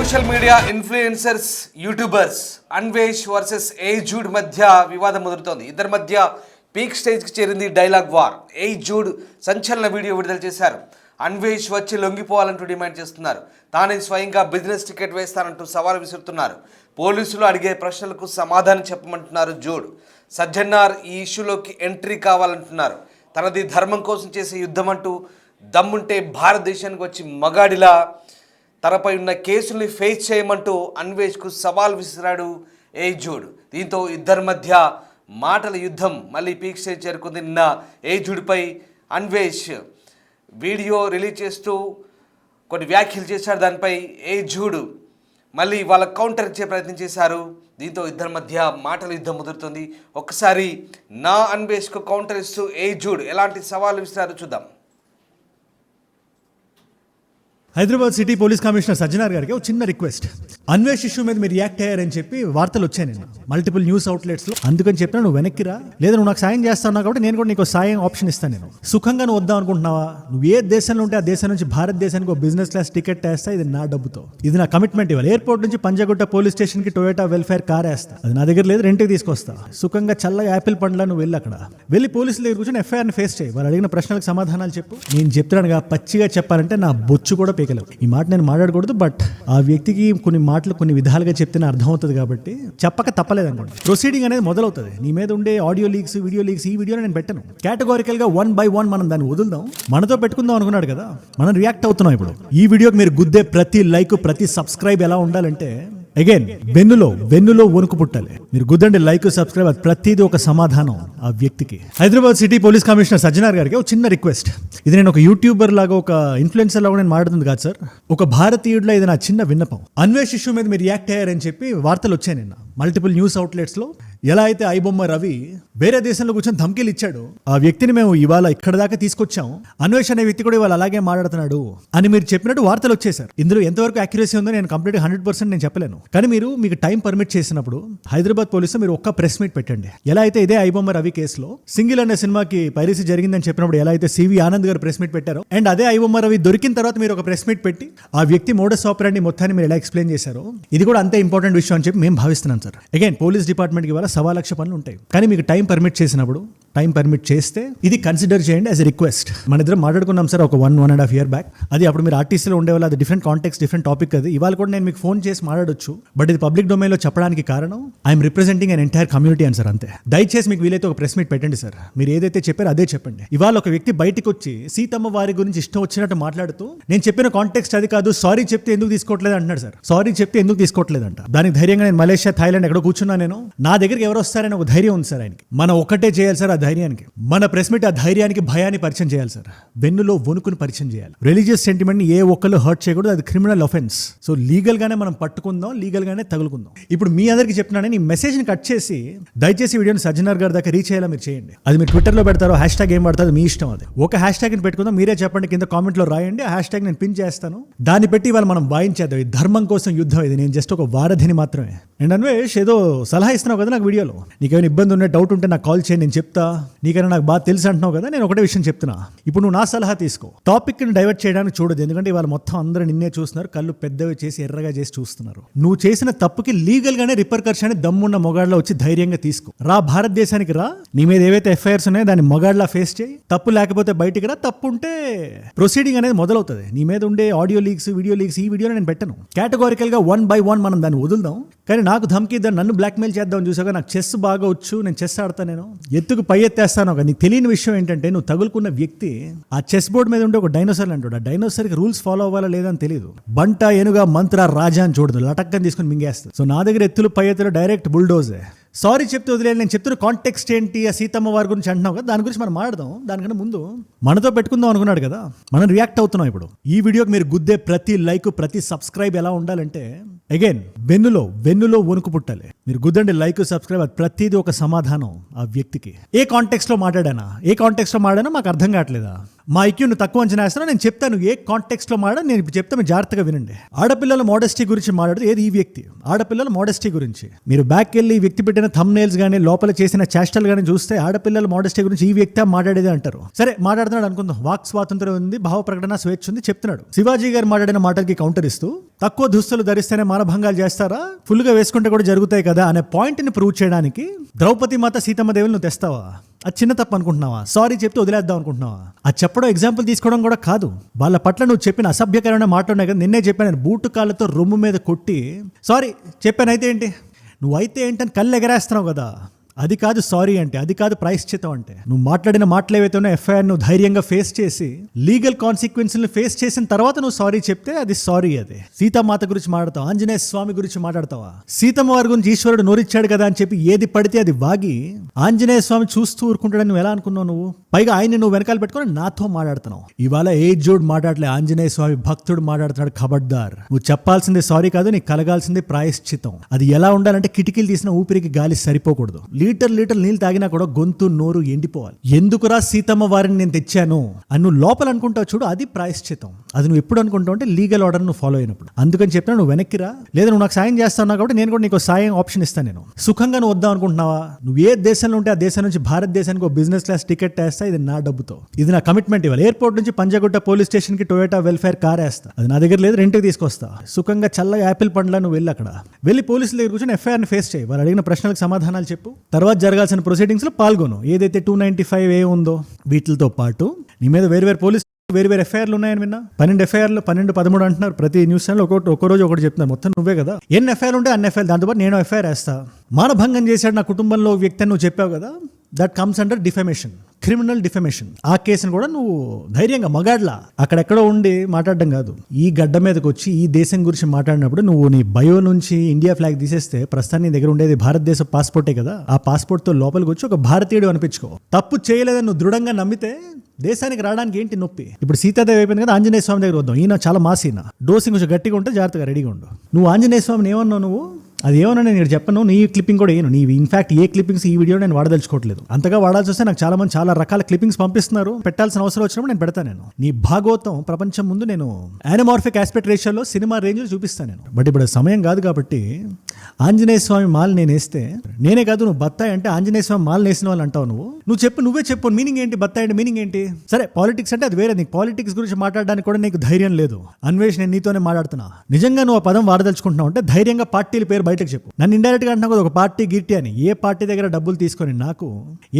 Social media influencers youtubers Anvesh versus ఏజూడ్ మధ్య వివాదం ముదురుతోంది. ఇద్దరి మధ్య పీక్ స్టేజ్కి చేరింది డైలాగ్ వార్. ఏజూడ్ సంచలన వీడియో విడుదల చేశారు. అన్వేష్ వచ్చి లొంగిపోవాలంటూ డిమాండ్ చేస్తున్నారు. తానే స్వయంగా బిజినెస్ టికెట్ వేస్తానంటూ సవాల్ విసురుతున్నారు. పోలీసులు అడిగే ప్రశ్నలకు సమాధానం చెప్పమంటున్నారు జూడ్. సజ్జన్నార్ ఈ ఇష్యూలోకి ఎంట్రీ కావాలంటున్నారు. తనది ధర్మం కోసం చేసే యుద్ధం అంటూ దమ్ముంటే భారతదేశానికి వచ్చి మగాడిలా తనపై ఉన్న కేసుల్ని ఫేస్ చేయమంటూ అన్వేష్కు సవాల్ విసిరాడు ఏజూడ్. దీంతో ఇద్దరి మధ్య మాటల యుద్ధం మళ్ళీ పీక్ స్టేజ్ చేరుకుంది. నిన్న ఏజూడ్పై అన్వేష్ వీడియో రిలీజ్ చేస్తూ కొన్ని వ్యాఖ్యలు చేశాడు. దానిపై ఏజూడ్ మళ్ళీ వాళ్ళ కౌంటర్ ఇచ్చే ప్రయత్నం చేశారు. దీంతో ఇద్దరి మధ్య మాటల యుద్ధం ముదురుతుంది. ఒక్కసారి నా అన్వేష్కు కౌంటర్ ఇస్తూ ఏజూడ్ ఎలాంటి సవాళ్ళు విసిరారో చూద్దాం. Hyderabad city police commissioner Sajjanar గారికి ఒక చిన్న రిక్వెస్ట్. అన్వేష్ ఇష్యూ మీద మీరు రియాక్ట్ అయ్యారని చెప్పి వార్తలు వచ్చాయి నేను మల్టిపుల్ న్యూస్ అవుట్లెట్స్లో. అందుకని చెప్పినా నువ్వు వెనక్కిరా, లేదా నువ్వు నాకు సాయం చేస్తావు కాబట్టి నేను కూడా నీకు సాయం ఆప్షన్ ఇస్తాను. నేను సుఖంగా నువ్వు వద్దాం అనుకుంటున్నావా? నువ్వు ఏ దేశంలో ఉంటే ఆ దేశం నుంచి భారతదేశానికి ఒక బిజినెస్ క్లాస్ టికెట్ వేస్తా. ఇది నా డబ్బుతో, ఇది నా కమిట్మెంట్. ఇవ్వాలి ఎయిర్పోర్ట్ నుంచి పంజాగుట్ట పోలీస్ స్టేషన్కి టొయోటా వెల్ఫేర్ కార్ వేస్తా. అది నా దగ్గర లేదు, రెంట్కి తీసుకొస్తా. సుఖంగా చల్లగా యాపిల్ పండ్లా నువ్వు వెళ్ళి అక్కడ వెళ్ళి పోలీసుల దగ్గర కూర్చొని ఎఫ్ఐఆర్ని ఫేస్ చేయి. వాళ్ళు అడిగిన ప్రశ్నలకు సమాధానాలు చెప్పు. నేను చెప్తున్నానుగా, పచ్చిగా చెప్పాలంటే నా బొచ్చు కూడా పీకలేవు. ఈ మాట నేను మాట్లాడకూడదు, బట్ ఆ వ్యక్తికి కొన్ని మాటలు కొన్ని విధాలుగా చెప్తేనే అర్థమవుతుంది కాబట్టి చెప్పక తప్పలేదు అనుకోండి. ప్రొసీడింగ్ అనేది మొదలవుతుంది. నీ మీద ఉండే ఆడియో లీక్స్, వీడియో లీక్స్, ఈ వీడియోని నేను పెట్టను. కేటగారికల్గా 1 by 1 మనం దాన్ని వదులుదాం. మనతో పెట్టుకుందాం అనుకున్నాడు కదా, మనం రియాక్ట్ అవుతున్నాం. ఇప్పుడు ఈ వీడియోకి మీరు గుద్దే ప్రతి లైక్, ప్రతి సబ్స్క్రైబ్ ఎలా ఉండాలంటే, అగైన్ వెన్నులో వణుకు పుట్టాలి. మీరు గుద్దండి లైక్, సబ్స్క్రైబ్, అది ప్రతిదీ ఒక సమాధానం ఆ వ్యక్తికి. Hyderabad city police commissioner Sajjanar గారికి ఒక చిన్న రిక్వెస్ట్. ఇది నేను ఒక యూట్యూబర్ లాగా, ఒక ఇన్ఫ్లుయెన్సర్ లాగా నేను మాట్లాడుతుంది కాదు సార్. ఒక భారతీయుడిలో ఇది నా చిన్న విన్నపం. అన్వేష్ ఇష్యూ మీద మీరు రియాక్ట్ అయ్యారని చెప్పి వార్తలు వచ్చాయి నిన్న మల్టిపుల్ న్యూస్ అవుట్లెట్స్లో. ఎలా అయితే ఐబొమ్మ రవి వేరే దేశంలో కూర్చొని ధమ్కీలు ఇచ్చాడు, ఆ వ్యక్తిని మేము ఇవాళ ఇక్కడ దాకా తీసుకొచ్చాం. అన్వేష్ అనే వ్యక్తి కూడా ఇవాళ అలాగే మాట్లాడుతున్నాడు అని మీరు చెప్పినట్టు వార్తలు వచ్చేసారు. ఇందులో ఎంతవరకు యాక్యురసీ ఉందో నేను కంప్లీట్గా 100% నేను చెప్పలేను. కానీ మీకు టైం పర్మిట్ చేసినప్పుడు హైదరాబాద్ పోలీసులో మీరు ఒక్క ప్రెస్ మీట్ పెట్టండి. ఎలా అయితే ఇదే ఐబొమ్మ రవి కేసులో సింగిల్ అనే సినిమాకి పైరసీ జరిగిందని చెప్పినప్పుడు ఎలా అయితే సివి ఆనంద్ గారు ప్రెస్ మీట్ పెట్టారో, అండ్ అదే ఐబొమ్మ రవి దొరికిన తర్వాత మీరు ఒక ప్రెస్ మీట్ పెట్టి ఆ వ్యక్తి మోడస్ ఆపరెండి మొత్తాన్ని మీరు ఎలా ఎక్స్ప్లెయిన్ చేశారో, ఇది కూడా అంతే ఇంపార్టెంట్ విషయం అని చెప్పి మేము భావిస్తున్నాం సార్. అగైన్ పోలీస్ డిపార్ట్మెంట్కి ఇవాళ 1,00,000 పనులు ఉంటాయి. కానీ మీకు టైం పర్మిట్ చేసినప్పుడు, టైం పర్మిట్ చేస్తే ఇది కన్సిడర్ చేయండి యాజ్ ఎ రిక్వెస్ట్. మన ఇద్దరం మాట్లాడుకున్నాం సార్ ఒక 1.5 year బ్యాక్. అది అప్పుడు మీరు ఆర్టీసీలో ఉండేవాళ్ళు, అది డిఫరెంట్ కాంటెక్స్ట్, డిఫరెంట్ టాపిక్. అది ఇవాళ కూడా నేను మీకు ఫోన్ చేసి మాట్లాడొచ్చు, బట్ ఇది పబ్లిక్ డొమైన్లో చెప్పడానికి కారణం I'm representing an entire community అని సార్. అంతే. దయచేసి మీకు వీలైతే ఒక ప్రెస్ మీట్ పెట్టండి సార్. మీరు ఏదైతే చెప్పారో అదే చెప్పండి. ఇవాళ ఒక వ్యక్తి బయటకు వచ్చి సీతమ్మ వారి గురించి ఇష్టం వచ్చినట్టు మాట్లాడుతూ, నేను చెప్పిన కాంటెక్స్ట్ అది కాదు, సారీ చెప్తే ఎందుకు తీసుకోవట్లేదు అంటున్నాడు సార్. సారీ చెప్తే ఎందుకు తీసుకోవట్లేదంట. దానికి ధైర్యంగా నేను మలేషియా, థాయిలాండ్ ఎక్కడ కూర్చున్నా, నేను నా దగ్గరికి ఎవరు వస్తారని ఒక ధైర్యం ఉంది సార్ ఆయనకి. మనం ఒకటే చేయాలి సార్, ఆ ధైర్యానికి మన ప్రెస్ మీట్ ఆ ధైర్యానికి, భయాన్ని పరిచయం చేయాలి సార్. వెన్నులో వణుకుని పరిచయం చేయాలి. రిలీజియస్ సెంటిమెంట్ ని ఏ ఒక్కరు హర్ట్ చేయకూడదు, అది క్రిమినల్ ఆఫెన్స్. సో లీగల్ గానే మనం పట్టుకుందాం, లీగల్ గానే తగులుకుందాం. ఇప్పుడు మీ అందరికి చెప్తున్నాను, ఈ మెసేజ్ ని కట్ చేసి దయచేసి వీడియోని సజ్జనార్ గారి దాకా రీచ్ అయ్యేలా మీరు చేయండి. అది మీరు ట్విట్టర్లో పెడతారో, హ్యాష్ ఏం పడతారో మీ ఇష్టం. అది ఒక హ్యాష్ ట్యాగ్ ని పెట్టుకుందాం, మీరే చెప్పండి, కింద కామెంట్ లో రాయండి. ఆ హ్యాష్ ట్యాగ్ నేను పిన్ చేస్తాను. దాన్ని పెట్టి ఇవాళ మనం వాయించేద్దాం. ఈ ధర్మం కోసం యుద్ధం. ఇది నేను జస్ట్ ఒక వారధిని మాత్రమే. అండ్ అన్వేష్ ఏదో సలహా ఇస్తున్నావు కదా నాకు వీడియోలో, నీకేమైనా ఇబ్బంది ఉండే డౌట్ ఉంటే నాకు కాల్ చేయండి, నేను చెప్తా. నీకైనా నాకు బాగా తెలుసు అంటున్నావు కదా, నేను ఒకటే విషయం చెప్తున్నా. ఇప్పుడు నువ్వు నా సలహా తీసుకో. టాపిక్ ని డైవర్ట్ చేయడానికి చూడదు, ఎందుకంటే ఇవాళ మొత్తం అందరూ నిన్నే చూస్తున్నారు, కళ్ళు పెద్దవి చేసి ఎర్రగా చేసి చూస్తున్నారు. నువ్వు చేసిన తప్పుకి లీగల్ గానే రిపర్కర్షన్ దమ్మున్న మొగాడ్లో వచ్చి ధైర్యంగా తీసుకో. రా, భారతదేశానికి రా. నీ మీద ఏవైతే ఎఫ్ఐఆర్స్ ఉన్నాయో దాన్ని మొగాడ్లా ఫేస్ చేయి. తప్పు లేకపోతే బయటికి రా, తప్పు ఉంటే ప్రొసీడింగ్ అనేది మొదలవుతుంది. నీ మీద ఉండే ఆడియో లీక్స్, వీడియో లీక్స్, ఈ వీడియోని నేను పెట్టను. కేటగారికల్గా 1 by 1 మనం దాన్ని వదులుదాం. కానీ నాకు ధమ్కి ఇద్దాం, నన్ను బ్లాక్మెయిల్ చేద్దాం చూసాక. నాకు చెస్ బాగా వచ్చు, నేను చెస్ ఆడతాను, నేను ఎత్తుకు పై ఎత్తేస్తాను. నీకు తెలియని విషయం ఏంటంటే, నువ్వు తగులుకున్న వ్యక్తి ఆ చెస్ బోర్డ్ మీద ఉండే ఒక డైనోసార్ అంటాడు. ఆ డైనోసార్కి రూల్స్ ఫాలో అవ్వాలా లేదా అని తెలియదు. బంట, ఏనుగా, మంత్ర, రాజా అని చూడదు, లటక్కని తీసుకుని మింగేస్తుంది. సో నా దగ్గర ఎత్తులు పై ఎత్తులు డైరెక్ట్ బుల్డోజే. సారీ చెప్తే వదిలేదు. నేను చెప్తున్న కాంటెక్స్ట్ ఏంటి, ఆ సీతమ్మ వారి గురించి అంటున్నావు కదా, దాని గురించి మనం మాట్లాడదాం. దానికన్నా ముందు మనతో పెట్టుకుందాం అనుకున్నాడు కదా, మనం రియాక్ట్ అవుతున్నాం. ఇప్పుడు ఈ వీడియోకి మీరు గుద్దే ప్రతి లైక్, ప్రతి సబ్స్క్రైబ్ ఎలా ఉండాలంటే, అగైన్ వెన్నులో వణుకు పుట్టాలి. మీరు గుద్దండి లైక్, సబ్స్క్రైబ్, అది ప్రతిదీ ఒక సమాధానం ఆ వ్యక్తికి. ఏ కాంటెక్స్ట్ లో మాట్లాడానా మాకు అర్థం కావట్లేదా? మా ఐక్యూ నువ్వు తక్కువ అంచనా వేస్తున్నావు. నేను చెప్తాను ఏ కాంటెక్స్ట్లో మాట్లాడ, నేను ఇప్పుడు చెప్తాను, మీరు జాగ్రత్తగా వినండి. ఆడపిల్లల మోడెస్టీ గురించి మాట్లాడుతూ ఏది ఈ వ్యక్తి ఆడపిల్లల మోడెస్టీ గురించి మీరు బ్యాక్ వెళ్ళి ఈ వ్యక్తి పెట్టిన థంబ్ నెయిల్స్ కానీ లోపల చేసిన చేష్టలు కానీ చూస్తే ఆడపిల్లల మోడెస్టీ గురించి ఈ వ్యక్తి మాట్లాడేది అంటారు. సరే మాట్లాడుతున్నాడు అనుకుందాం, వాక్ స్వాతంత్రం ఉంది, భావ ప్రకటన స్వేచ్ఛ ఉంది చెప్తున్నాడు. శివాజీ గారు మాట్లాడిన మాటలకి కౌంటర్ ఇస్తూ తక్కువ దుస్తులు ధరిస్తేనే మానభంగాలు చేస్తారా, ఫుల్గా వేసుకుంటే కూడా జరుగుతాయి కదా అనే పాయింట్ని ప్రూవ్ చేయడానికి ద్రౌపది మాత సీతమ్మ దేవులు నువ్వు తెస్తావా? అది చిన్న తప్పు అనుకుంటున్నావా? సారీ చెప్తే వదిలేద్దాం అనుకుంటున్నావా? అది చెప్పడం ఎగ్జాంపుల్ తీసుకోవడం కూడా కాదు. వాళ్ళ పట్ల నువ్వు చెప్పిన అసభ్యకరమైన మాటలున్నాయి కదా, నిన్నే చెప్పాను, బూటు కాళ్ళతో రొమ్ము మీద కొట్టి సారీ చెప్పాను అయితే ఏంటి, నువ్వైతే ఏంటని కళ్ళు ఎగరేస్తున్నావు కదా, అది కాదు సారీ అంటే, అది కాదు ప్రాయశ్చితం అంటే. నువ్వు మాట్లాడిన మాటలు ఏవైతే ఎఫ్ఐఆర్ నువ్వు ధైర్యంగా ఫేస్ చేసి లీగల్ కాన్సిక్వెన్స్ని ఫేస్ చేసిన తర్వాత నువ్వు సారీ చెప్తే అది సారీ. అదే సీతామాత గురించి మాట్లాడతావు, ఆంజనేయ స్వామి గురించి మాట్లాడతావా? సీతమ్మ వారి గురించి ఈశ్వరుడు నోరిచ్చాడు కదా అని చెప్పి ఏది పడితే అది వాగి ఆంజనేయ స్వామి చూస్తూ ఊరుకుంటాడని నువ్వు ఎలా అనుకున్నావు? నువ్వు పైగా ఆయన్ని నువ్వు వెనకాల పెట్టుకొని నాతో మాట్లాడుతున్నావు. ఇవాళ ఏజ్డ్ మాట్లాడలే, ఆంజనేయ స్వామి భక్తుడు మాట్లాడుతున్నాడు. ఖబర్దార్, నువ్వు చెప్పాల్సింది సారీ కాదు, నీకు కలగాల్సింది ప్రాయశ్చితం. అది ఎలా ఉండాలంటే కిటికీలు తీసిన ఊపిరికి గాలి సరిపోకూడదు. లీటర్ నీళ్ళు తాగినా కూడా గొంతు నోరు ఎండిపోవాలి. ఎందుకురా సీతమ్మ వారిని నేను తెచ్చాను అని నువ్వు లోపల అనుకుంటావు చూడు, అది ప్రాయశ్చితం. అది నువ్వు ఎప్పుడు అనుకుంటావు అంటే లీగల్ ఆర్డర్ నువ్వు ఫాలో అయినప్పుడు. అందుకని చెప్పినా నువ్వు వెనక్కిరా, లేదా నువ్వు నాకు సాయం చేస్తావు కాబట్టి నేను కూడా నీకు సాయం ఆప్షన్ ఇస్తాను. నేను సుఖంగా నువ్వు వద్దాం అనుకుంటున్నావా? నువ్వు ఏ దేశంలో ఉంటే ఆ దేశం నుంచి భారతదేశానికి ఒక బిజినెస్ క్లాస్ టికెట్ వేస్తా, ఇది నా డబ్బుతో, ఇది నా కమిట్మెంట్. ఇవ్వాలి ఎయిర్పోర్ట్ నుంచి పంజాగుట్ట పోలీస్ స్టేషన్ కి టొయోటా వెల్ఫేర్ కార్ వేస్తా, అది నా దగ్గర లేదు, రెంట్కి తీసుకొస్తా. సుఖంగా చల్లగా యాపిల్ పండ్లా నువ్వు వెళ్ళి అక్కడ వెళ్ళి పోలీసుల దగ్గర కూర్చొని ఎఫ్ఐఆర్ని ఫేస్ చేయి. వాళ్ళు అడిగిన ప్రశ్నలకు సమాధానాలు చెప్పు, తర్వాత జరగాల్సిన ప్రొసీడింగ్స్ లో పాల్గొను. ఏదైతే 295A ఉందో వీటితో పాటు నీ మీద వేరు వేరు ఎఫ్ఐఆర్లు ఉన్నాయని విన్నా. 12 ఎఫ్ఐఆర్లు, 12, 13 అంటున్నారు. ప్రతి న్యూస్ ఛానల్ ఒక్కో రోజు ఒకటి చెప్తున్నారు. మొత్తం నువ్వే కదా. ఎన్ని ఎఫ్ఐఆర్లు ఉంటే అన్ని ఎఫ్ఐఆర్, దాంతోపాటు నేను ఎఫ్ఐఆర్ వేస్తా. మానభంగం చేశాడు నా కుటుంబంలో వ్యక్తి అని నువ్వు చెప్పావు కదా, that comes under defamation, criminal defamation. ఆ కేసును కూడా నువ్వు ధైర్యంగా మగాడ్లా అక్కడెక్కడో ఉండి మాట్లాడడం కాదు, ఈ గడ్డ మీదకి వచ్చి ఈ దేశం గురించి మాట్లాడినప్పుడు నువ్వు నీ బయో నుంచి ఇండియా ఫ్లాగ్ తీసేస్తే ప్రస్తుతానికి నీ దగ్గర ఉండేది భారతదేశ పాస్పోర్టే కదా. ఆ పాస్పోర్ట్తో లోపలికి వచ్చి ఒక భారతీయుడు అనిపించుకో. తప్పు చేయలేదని నువ్వు దృఢంగా నమ్మితే దేశానికి రావడానికి ఏంటి నొప్పి? ఇప్పుడు సీతాదేవి అయిపోయింది కదా, ఆంజనేయ స్వామి దగ్గర వద్దాం. ఈయన చాలా మాసీన, డోసింగ్ కొంచెం గట్టిగా ఉంటే జాగ్రత్తగా రెడీగా ఉండు. నువ్వు ఆంజనేయ స్వామిని ఏమన్నావు? నువ్వు అది ఏమన్నా నేను ఇక్కడ చెప్పను, నీ క్లిప్పింగ్ కూడా వేయను. నీ ఇన్ఫాక్ట్ ఏ క్లిప్పింగ్స్ ఈ వీడియో నేను వాడదలుచుకోవట్లేదు. అంతగా వాడాల్సి వస్తే నాకు చాలా మంది చాలా రకాల క్లిప్పింగ్స్ పంపిస్తున్నారు, పెట్టాల్సిన అవసరం వచ్చినప్పుడు నేను పెడతాను. నేను నీ భాగవతం ప్రపంచం ముందు నేను యానమార్ఫిక్ ఆస్పెక్ట్ రేషియోలో సినిమా రేంజ్ చూపిస్తాను నేను. బట్ ఇప్పుడు సమయం కాదు కాబట్టి ఆంజనేయ స్వామి మాల్ నేను వేస్తే, నేనే కాదు నువ్వు బత్తాయి అంటే ఆంజనేయ స్వామి మాల్ వేసిన వాళ్ళు అంటావు. నువ్వే చెప్పు మీనింగ్ ఏంటి? బత్తాయి అంటే మీనింగ్ ఏంటి? సరే పాలిటిక్స్ అంటే అది వేరే, నీకు పాలిటిక్స్ గురించి మాట్లాడడానికి కూడా నీకు ధైర్యం లేదు. అన్వేష్ నేను నీతోనే మాట్లాడుతున్నా. నిజంగా నువ్వు ఆ పదం వాడదలుచుకుంటున్నావు అంటే ధైర్యంగా పార్టీల పేరు బయటకు చెప్పు. నన్ను ఇండైరెక్ట్ గా అంటున్నావు కదా ఒక పార్టీ గిట్టి అని. ఏ పార్టీ దగ్గర డబ్బులు తీసుకొని నాకు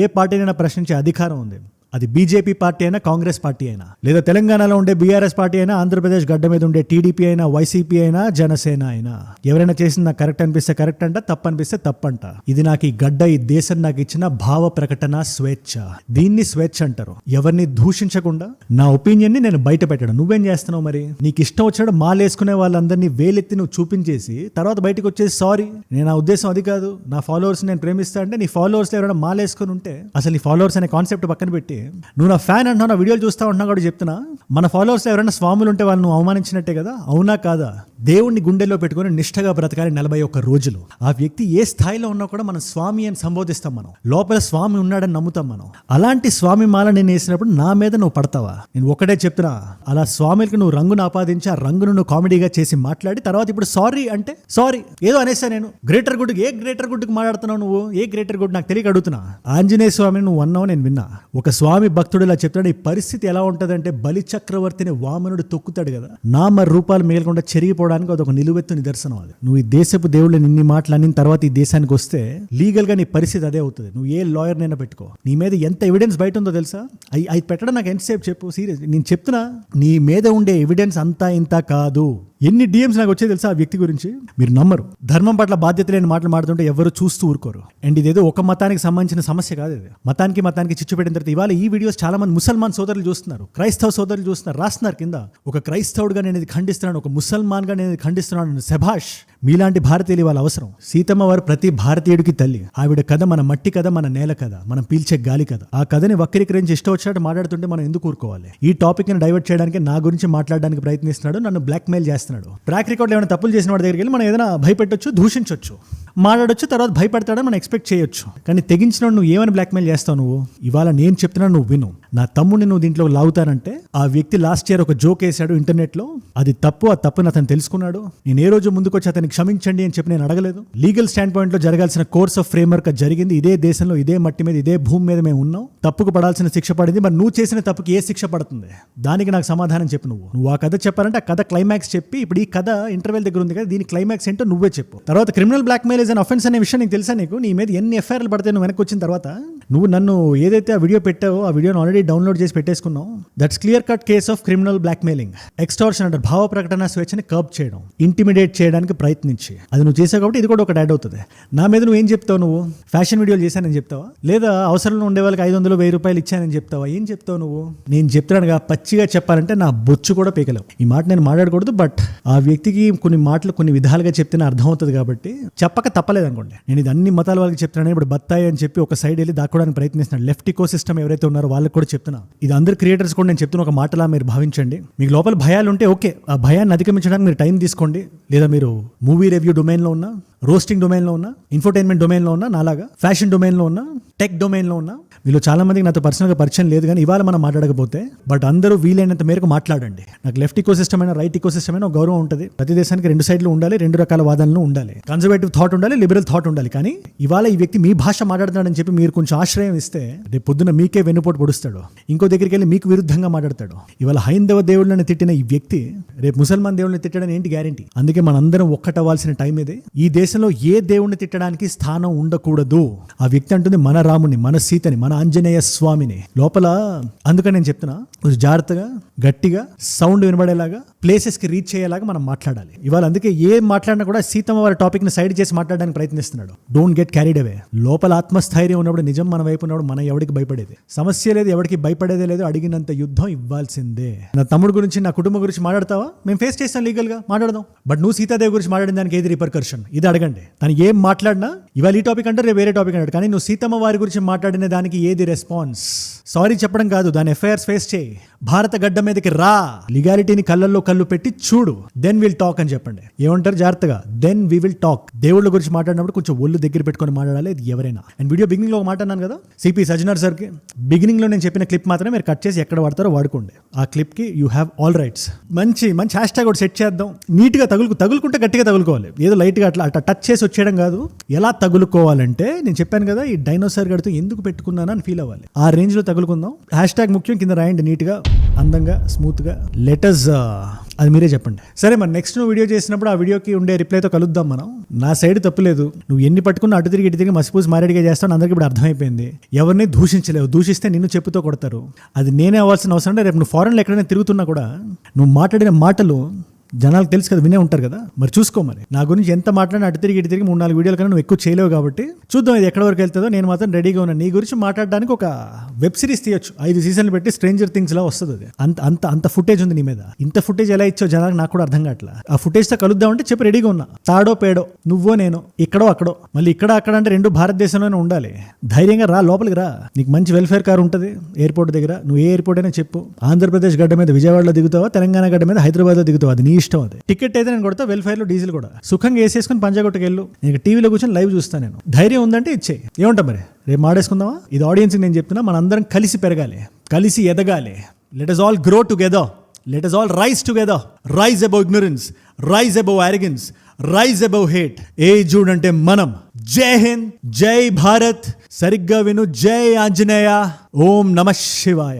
ఏ పార్టీనైనా ప్రశ్నించే అధికారం ఉంది. అది బీజేపీ పార్టీ అయినా, కాంగ్రెస్ పార్టీ అయినా, లేదా తెలంగాణలో ఉండే బీఆర్ఎస్ పార్టీ అయినా, ఆంధ్రప్రదేశ్ గడ్డ మీద ఉండే టీడీపీ అయినా, వైసీపీ అయినా, జనసేన అయినా, ఎవరైనా చేసింది నాకు కరెక్ట్ అనిపిస్తే కరెక్ట్ అంట, తప్పు అనిపిస్తే తప్పంట. ఇది నాకు ఈ గడ్డ, ఈ దేశం నాకు ఇచ్చిన భావ ప్రకటన స్వేచ్ఛ. దీన్ని స్వేచ్ఛ అంటారు. ఎవరిని దూషించకుండా నా ఒపీనియన్ ని నేను బయట పెట్టడం. నువ్వేం చేస్తున్నావు మరి? నీకు ఇష్టం వచ్చినట్టు మాలేసుకునే వాళ్ళందరినీ వేలెత్తి నువ్వు చూపించేసి తర్వాత బయటకు వచ్చేసి సారీ, నేను నా ఉద్దేశం అది కాదు, నా ఫాలోవర్స్ నేను ప్రేమిస్తా అంటే నీ ఫాలోవర్స్ ఎవరైనా మాలేసుకుని ఉంటే, అసలు నీ ఫాలోవర్స్ అనే కాన్సెప్ట్ పక్కన పెట్టి నువ్వు నా ఫ్యాన్ అంటున్నావు, నా వీడియోలు చూస్తా ఉంటున్నా కూడా చెప్తున్నా, మన ఫాలోవర్స్ ఎవరైనా స్వాములు ఉంటే వాళ్ళు నువ్వు అవమానించినట్టే కదా. అవునా కాదా? దేవుణ్ణి గుండెల్లో పెట్టుకుని నిష్ఠగా బ్రతకాలి 41 రోజులు. ఆ వ్యక్తి ఏ స్థాయిలో ఉన్నా కూడా మనం స్వామి అని సంబోధిస్తాం. మనం లోపల స్వామి ఉన్నాడని నమ్ముతాం. మనం అలాంటి స్వామి మాల నేను వేసినప్పుడు నా మీద నువ్వు పడతావా? నేను ఒకటే చెప్తున్నా, అలా స్వామికి నువ్వు రంగును ఆపాదించి ఆ రంగును నువ్వు కామెడీగా చేసి మాట్లాడి తర్వాత ఇప్పుడు సారీ అంటే సారీ ఏదో అనేసా. నేను గ్రేటర్ గుడ్కి ఏ గ్రేటర్ గుడ్కి మాట్లాడుతున్నావు నువ్వు? ఏ గ్రేటర్ గుడ్ నాకు తెలియక అడుగుతున్నా. ఆంజనేయ స్వామిని నువ్వు అన్నావు, నేను విన్నా. ఒక స్వామి భక్తుడు ఇలా చెప్తాడు. ఈ పరిస్థితి ఎలా ఉంటుందంటే బలి చక్రవర్తిని వామనుడు తొక్కుతాడు కదా, నామ రూపాలు మిగలకుండా చెరిగిపోవడానికి అదొక నిలువెత్తు నిదర్శనం. అది నువ్వు ఈ దేశపు దేవుళ్ళు నిన్ని మాటలు అన్న తర్వాత ఈ దేశానికి వస్తే లీగల్ గా నీ పరిస్థితి అదే అవుతుంది. నువ్వు ఏ లాయర్ నైనా పెట్టుకో, నీ మీద ఎంత ఎవిడెన్స్ బయట ఉందో తెలుసా? అది పెట్టడం నాకు ఎంతసేపు చెప్పు. సీరియస్, నేను చెప్తున్నా, నీ మీద ఉండే ఎవిడెన్స్ అంతా ఇంత కాదు. ఎన్ని డిఎమ్స్ నాకు వచ్చే తెలుసా ఆ వ్యక్తి గురించి? మీరు నమ్మరు. ధర్మం పట్ల బాధ్యత లేని మాటలు మాడుతుంటే ఎవరు చూస్తూ ఊరుకోరు. అండ్ ఇదేదో ఒక మతానికి సంబంధించిన సమస్య కాదు. ఇది మతానికి చిచ్చు పెట్టిన తర్వాత ఇవాళ ఈ వీడియోస్ చాలా మంది ముసల్మాన్ సోదరులు చూస్తున్నారు, క్రైస్తవ సోదరులు చూస్తున్నారు, రాస్తున్నారు కింద. ఒక క్రైస్తవుడుగా నేను ఇది ఖండిస్తున్నాను, ఒక ముసల్మాన్గా నేను ఇది ఖండిస్తున్నాను. శభాష్, మీలాంటి భారతీయులు వాళ్ళ అవసరం. సీతమ్మ వారు ప్రతి భారతీయుడికి తల్లి. ఆవిడ కథ మన మట్టి కథ, మన నేల కథ, మనం పీల్చే గాలి కథ. ఆ కథని వక్రీకరించి ఇష్టం వచ్చినట్టు మాట్లాడుతుంటే మనం ఎందుకు ఊరుకోవాలి? ఈ టాపిక్ ని డైవర్ట్ చేయడానికి నా గురించి మాట్లాడడానికి ప్రయత్నిస్తున్నాడు, నన్ను బ్లాక్ మెయిల్ చేస్తున్నాడు. ట్రాక్ రికార్డ్ ఏమైనా తప్పులు చేసిన వాడి దగ్గరికి వెళ్ళి మనం ఏదైనా భయపెట్టొచ్చు, దూషించవచ్చు. మాట్లాడొచ్చు, తర్వాత భయపడతాడని మనం ఎక్స్పెక్ట్ చేయొచ్చు. కానీ తెగించిన నువ్వు ఏమని బ్లాక్మెయిల్ చేస్తావు నువ్వు? ఇవాళ నేను చెప్తున్నా, నువ్వు విను. నా తమ్ముడిని నువ్వు దీంట్లో లాగుతానంటే, ఆ వ్యక్తి లాస్ట్ ఇయర్ ఒక జోక్ వేసాడు ఇంటర్నెట్లో, అది తప్పు, ఆ తప్పుని అతను తెలుసుకున్నాడు. నేను ఏ రోజు ముందుకు వచ్చి అతనికి క్షమించండి అని చెప్పి నేను అడగలేదు. లీగల్ స్టాండ్ పాయింట్ లో జరగాల్సిన కోర్స్ ఆఫ్ ఫ్రేమ్వర్క్ జరిగింది. ఇదే దేశంలో, ఇదే మట్టి మీద, ఇదే భూమి మీద మేము ఉన్నాం. తప్పుకు పడాల్సిన శిక్ష పడింది. మరి నువ్వు చేసిన తప్పుకి ఏ శిక్ష పడుతుంది? దానికి నాకు సమాధానం చెప్పు. నువ్వు ఆ కథ చెప్పాలంటే ఆ కథ క్లైమాక్స్ చెప్పి, ఇప్పుడు ఈ కథ ఇంటర్వెల్ దగ్గర ఉంది కదా, దీని క్లైమాక్స్ ఏంటో నువ్వే చెప్పు. తర్వాత criminal blackmail is an offence అనే విషయం నీకు తెలుసా? నీకు నీ మీద ఎన్ని ఎఫ్ఐఆర్లు పడితే నువ్వు వెనక్కి వచ్చిన తర్వాత నువ్వు నన్ను ఏదైతే ఆ వీడియో పెట్టావో, ఆ వీడియోని ఆల్రెడీ డౌన్లోడ్ చేసి పెట్టేసుకున్నావు. That's clear cut case of criminal blackmailing. Extortion అంటారు, భావ ప్రకటన స్వేచ్ఛని కర్బ్ చేయడం, ఇంటిమిడేట్ చేయడానికి ప్రయత్నించి. అది నువ్వు చేసావు కాబట్టి ఇది కూడా ఒకటి యాడ్ అవుతుంది. నా మీద నువ్వు ఏం చెప్తావు? నువ్వు ఫ్యాషన్ వీడియోలు చేశానని చెప్తావా? లేదా అవసరంలో ఉండే వాళ్ళకి 500-1000 రూపాయలు ఇచ్చానని చెప్తావా? ఏం చెప్తావు నువ్వు? నేను చెప్తున్నానుగా, పచ్చిగా చెప్పాలంటే నా బొచ్చు కూడా పీకలేవు. ఈ మాట నేను మాట్లాడకూడదు, బట్ ఆ వ్యక్తికి కొన్ని మాటలు కొన్ని విధాలుగా చెప్తేనే అర్థమవుతుంది కాబట్టి చెప్పక తప్పలేదు అనుకోండి. నేను ఇది అన్ని మతాల వాళ్ళకి చెప్తున్నాను. ఇప్పుడు బత్తాయి అని చెప్పి ఒక సైడ్ వెళ్ళి దాక్కోవడానికి ప్రయత్నిస్తున్నాడు. లెఫ్ట్ ఇకో సిస్టమ్ ఎవరైతే ఉన్నారో వాళ్ళకి కూడా చెప్తున్నా. ఇది అందరు క్రియేటర్స్ కూడా నేను చెప్తున్న ఒక మాటలా మీరు భావించండి. మీకు లోపల భయాలు ఉంటే ఓకే, ఆ భయాన్ని అధిగమించడానికి మీరు టైం తీసుకోండి. లేదా మీరు మూవీ రివ్యూ డొమైన్లో ఉన్నా, రోస్టింగ్ డొమైన్లో ఉన్నా, ఇన్ఫోటైన్మెంట్ డొమైన్లో ఉన్నా, నాలాగా ఫ్యాషన్ డొమైన్లో ఉన్నా, టెక్ డొమైన్లో ఉన్నా, మీలో చాలా మందికి నాతో పర్సనల్గా పరిచయం లేదు. కానీ ఇవాళ మనం మాట్లాడకపోతే, బట్ అందరూ వీలైనంత మేరకు మాట్లాడండి. నాకు లెఫ్ట్ ఇకో సిస్టమ్ అయినా, రైట్ ఇకో సిస్టమ్ అయినా ఒక గౌరవం ఉంటుంది. ప్రతి దేశానికి 2 సైడ్లు ఉండాలి, 2 రకాల వాదనలు ఉండాలి. కన్జర్వేటివ్ థాట్ ఉండాలి, లిబరల్ థాట్ ఉండాలి. కానీ ఇవాళ ఈ వ్యక్తి మీ భాష మాట్లాడుతున్నాడని చెప్పి మీరు కొంచెం ఆశ్రయం ఇస్తే, రేపు పొద్దున మీకే వెన్నుపోటు పొడుస్తాడు. ఇంకో దగ్గరికి వెళ్ళి మీకు విరుద్ధంగా మాట్లాడతాడు. ఇవాళ హైందవ దేవుళ్ళని తిట్టిన ఈ వ్యక్తి రేపు ముసల్మాన్ దేవుళ్ళని తిట్టడం ఏంటి గ్యారంటీ? అందుకే మనందరం ఒక్కటవ్వాల్సిన టైం ఇదే. ఈ దేశంలో ఏ దేవుణ్ణి తిట్టడానికి స్థానం ఉండకూడదు. ఆ వ్యక్తి అంటుంది మన రాముని, మన సీతని, మన ఆంజనేయ స్వామిని లోపల. అందుకని నేను చెప్తున్నా, కొంచెం జాగ్రత్తగా, గట్టిగా, సౌండ్ వినబడేలాగా, ప్లేసెస్కి రీచ్ అయ్యేలాగా మనం మాట్లాడాలి. ఇవాళ అందుకే ఏం మాట్లాడినా కూడా సీతమ్మ వారి టాపిక్ని సైడ్ చేసి మాట్లాడడానికి ప్రయత్నిస్తున్నాడు. Don't get carried away. లోపల ఆత్మస్థైర్యం ఉన్నప్పుడు, నిజం మన వైపు ఉన్నప్పుడు మనం ఎవరికి భయపడేది సమస్య లేదు, ఎవరికి భయపడేదే లేదు. అడిగినంత యుద్ధం ఇవ్వాల్సిందే. నా తమ్ముడు గురించి, నా కుటుంబం గురించి మాట్లాడతావా? మేము ఫేస్ చేస్తాం, లీగల్గా మాట్లాడదాం. బట్ నువ్వు సీతాదేవి గురించి మాట్లాడిన దానికి ఏది రిపర్కర్షన్? ఇది అడగండి. తను ఏం మాట్లాడినా ఇవాళ ఈ టాపిక్ అంటే రేపు వేరే టాపిక్ అంటాడు. కానీ నువ్వు సీతమ్మ వారి గురించి మాట్లాడిన దానికి ఏది రెస్పాన్స్? సారీ చెప్పడం కాదు, దాని ఎఫ్ఐఆర్స్ ఫేస్ చేయి. భారత గడ్డ మీదకి రా, లీగాలిటీని కళ్ళల్లో కళ్ళు పెట్టి చూడు, దెన్ విల్ టాక్ అని చెప్పండి. ఏమంటారు జాగ్రత్తగా? Then we will talk. దేవుళ్ళ గురించి మాట్లాడినప్పుడు కొంచెం ఒళ్ళు దగ్గర పెట్టుకొని మాట్లాడాలి, ఇది ఎవరైనా. అండ్ వీడియో బిగినింగ్ లో ఒక మాట అన్నాను కదా, సిపి సజ్జనార్ సార్కి బిగినింగ్ లో నేను చెప్పిన క్లిప్ మాత్రమే మీరు కట్ చేసి ఎక్కడ వాడతారో వాడుకోండి. ఆ క్లిప్ కి యూ హ్యావ్ ఆల్ రైట్స్. మంచి మంచి హ్యాష్ ట్యాగ్ కూడా సెట్ చేద్దాం. నీట్ గా తగులుకుంటే గట్టిగా తగులుకోవాలి. ఏదో లైట్ గా అట్లా టచ్ చేసి వచ్చేయడం కాదు. ఎలా తగులుకోవాలంటే, నేను చెప్పాను కదా, ఈ డైనోసార్ గడితో ఎందుకు పెట్టుకున్నాను అని ఫీల్ అవ్వాలి. ఆ రేంజ్ లో తగులుకుందాం. హ్యాష్ ట్యాగ్ ముఖ్యం, కింద రాయండి నీట్ గా, అందంగా, స్మూత్ గా. లెటర్స్ అది మీరే చెప్పండి. సరే, మరి నెక్స్ట్ నువ్వు వీడియో చేసినప్పుడు ఆ వీడియోకి ఉండే రిప్లైతో కలుద్దాం మనం. నా సైడ్ తప్పులేదు. నువ్వు ఎన్ని పట్టుకున్న అటు తిరిగి మసిపూసి మారేడిగా చేస్తావు, అందరికి ఇప్పుడు అర్థమైపోయింది. ఎవరిని దూషించలేవు. దూషిస్తే నిన్ను చెప్పుతో కొడతారు. అది నేనే అవ్వాల్సిన అవసరం అంటే, రేపు నువ్వు ఫారెన్లో ఎక్కడైనా తిరుగుతున్నా కూడా నువ్వు మాట్లాడిన మాటలు జనాలకు తెలుసు కదా, వినే ఉంటారు కదా. మరి చూసుకో, మరి నా గురించి ఎంత మాట్లాడినా అటు తిరిగి 3-4 వీడియోల కన్నా నువ్వు ఎక్కువ చేయలేవు. కాబట్టి చూద్దాం ఇది ఎక్కడ వరకు వెళ్తుందో. నేను మాత్రం రెడీగా ఉన్నాను. నీ గురించి మాట్లాడడానికి ఒక వెబ్ సిరీస్ తీయొచ్చు, 5 సీజన్లు పెట్టి, స్ట్రేంజర్ థింగ్స్ లా వస్తుంది అది. అంత ఫుటేజ్ ఉంది నీ మీద. ఇంత ఫుటేజ్ ఎలా ఇచ్చావు జనాలకు నాకు కూడా అర్థం కావట్లా. ఆ ఫుటేజ్తో కలుద్దామంటే చెప్పి రెడీగా ఉన్నా. తాడో పేడో, నువ్వో నేను, ఇక్కడో అక్కడో, మళ్ళీ ఇక్కడ అక్కడ అంటే 2 భారతదేశంలోనే ఉండాలి. ధైర్యంగా రా, లోపలికి రా. నీకు మంచి వెల్ఫేర్ కార్ ఉంటుంది ఎయిర్పోర్ట్ దగ్గర. నువ్వు ఏ ఎయిర్పోర్ట్ అయినా చెప్పు. ఆంధ్రప్రదేశ్ గడ్డ మీద విజయవాడలో దిగుతావా, తెలంగాణ గడ్డ మీద హైదరాబాద్లో దిగుతావా, అది నీ ఇష్టం. అది టికెట్ అయితే నేను కొడతా, వెల్ఫేర్ లో డీజిల్ కూడా సుఖంగా వేసేసుకుని పంజాగొట్టకెళ్ళు. నేను టీవీలో కూర్చొని లైవ్ చూస్తాను. నేను ధైర్యం ఉందంటే ఇచ్చేయి. ఏమంటా మరి, రేపు మాడేసుకుందామా? ఇది ఆడియన్స్కి నేను చెప్తున్నా, మనందరం కలిసి పెరగాలి, కలిసి ఎదగాలి. Let us all grow together. Let us all rise together. Rise above ignorance. Rise above arrogance. Rise above hate. ఏజూడ్ అంటే మనం. జై హింద్, జై భారత్. సరిగ్గా విను. జై ఆంజనేయ. ఓం నమః శివాయ.